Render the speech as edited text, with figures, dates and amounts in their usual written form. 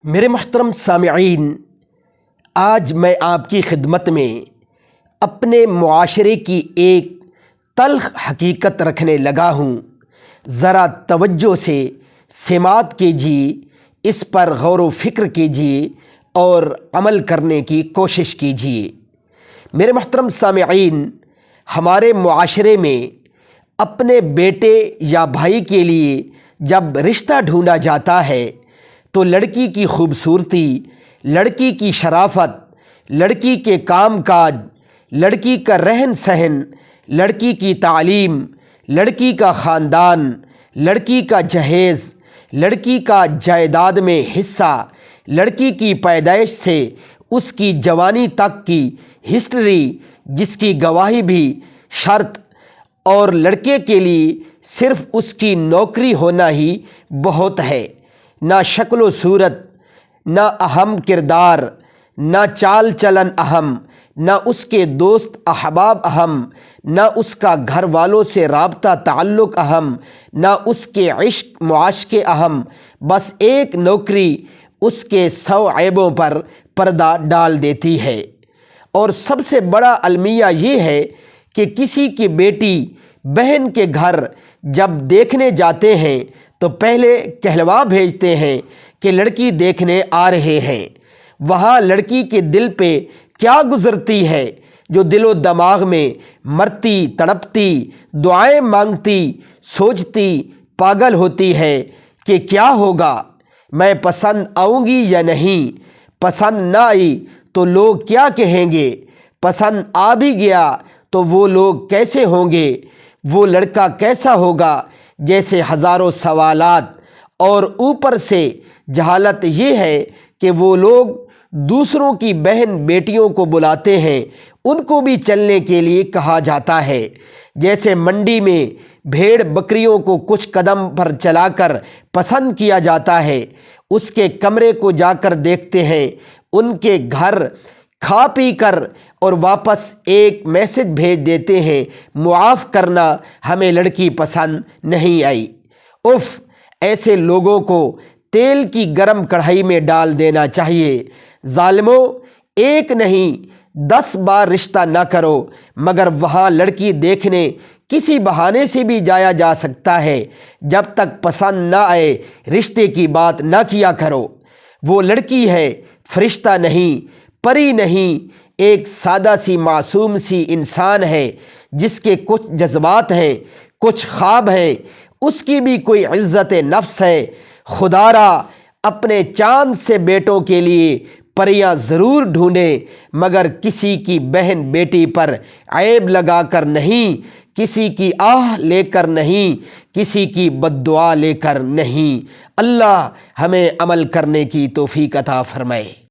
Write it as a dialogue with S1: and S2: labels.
S1: میرے محترم سامعین، آج میں آپ کی خدمت میں اپنے معاشرے کی ایک تلخ حقیقت رکھنے لگا ہوں۔ ذرا توجہ سے سماعت کیجیے، اس پر غور و فکر کیجیے اور عمل کرنے کی کوشش کیجیے۔ میرے محترم سامعین، ہمارے معاشرے میں اپنے بیٹے یا بھائی کے لیے جب رشتہ ڈھونڈا جاتا ہے تو لڑکی کی خوبصورتی، لڑکی کی شرافت، لڑکی کے کام کاج، لڑکی کا رہن سہن، لڑکی کی تعلیم، لڑکی کا خاندان، لڑکی کا جہیز، لڑکی کا جائیداد میں حصہ، لڑکی کی پیدائش سے اس کی جوانی تک کی ہسٹری جس کی گواہی بھی شرط، اور لڑکے کے لیے صرف اس کی نوکری ہونا ہی بہت ہے۔ نہ شکل و صورت، نہ اہم کردار، نہ چال چلن اہم، نہ اس کے دوست احباب اہم، نہ اس کا گھر والوں سے رابطہ تعلق اہم، نہ اس کے عشق معاشقے اہم، بس ایک نوکری اس کے 100 عیبوں پر پردہ ڈال دیتی ہے۔ اور سب سے بڑا المیہ یہ ہے کہ کسی کی بیٹی بہن کے گھر جب دیکھنے جاتے ہیں تو پہلے کہلوا بھیجتے ہیں کہ لڑکی دیکھنے آ رہے ہیں۔ وہاں لڑکی کے دل پہ کیا گزرتی ہے جو دل و دماغ میں مرتی، تڑپتی، دعائیں مانگتی، سوچتی، پاگل ہوتی ہے کہ کیا ہوگا، میں پسند آؤں گی یا نہیں، پسند نہ آئی تو لوگ کیا کہیں گے، پسند آ بھی گیا تو وہ لوگ کیسے ہوں گے، وہ لڑکا کیسا ہوگا، جیسے ہزاروں سوالات۔ اور اوپر سے جہالت یہ ہے کہ وہ لوگ دوسروں کی بہن بیٹیوں کو بلاتے ہیں، ان کو بھی چلنے کے لیے کہا جاتا ہے۔ جیسے منڈی میں بھیڑ بکریوں کو کچھ قدم پر چلا کر پسند کیا جاتا ہے، اس کے کمرے کو جا کر دیکھتے ہیں، ان کے گھر کھا پی کر اور واپس ایک میسج بھیج دیتے ہیں، معاف کرنا ہمیں لڑکی پسند نہیں آئی۔ اف، ایسے لوگوں کو تیل کی گرم کڑھائی میں ڈال دینا چاہیے۔ ظالموں، ایک نہیں 10 بار رشتہ نہ کرو، مگر وہاں لڑکی دیکھنے کسی بہانے سے بھی جایا جا سکتا ہے۔ جب تک پسند نہ آئے رشتے کی بات نہ کیا کرو۔ وہ لڑکی ہے، فرشتہ نہیں، پری نہیں، ایک سادہ سی معصوم سی انسان ہے جس کے کچھ جذبات ہیں، کچھ خواب ہیں، اس کی بھی کوئی عزت نفس ہے۔ خدا را اپنے چاند سے بیٹوں کے لیے پریاں ضرور ڈھونڈیں، مگر کسی کی بہن بیٹی پر عیب لگا کر نہیں، کسی کی آہ لے کر نہیں، کسی کی بد دعا لے کر نہیں۔ اللہ ہمیں عمل کرنے کی توفیق عطا فرمائے۔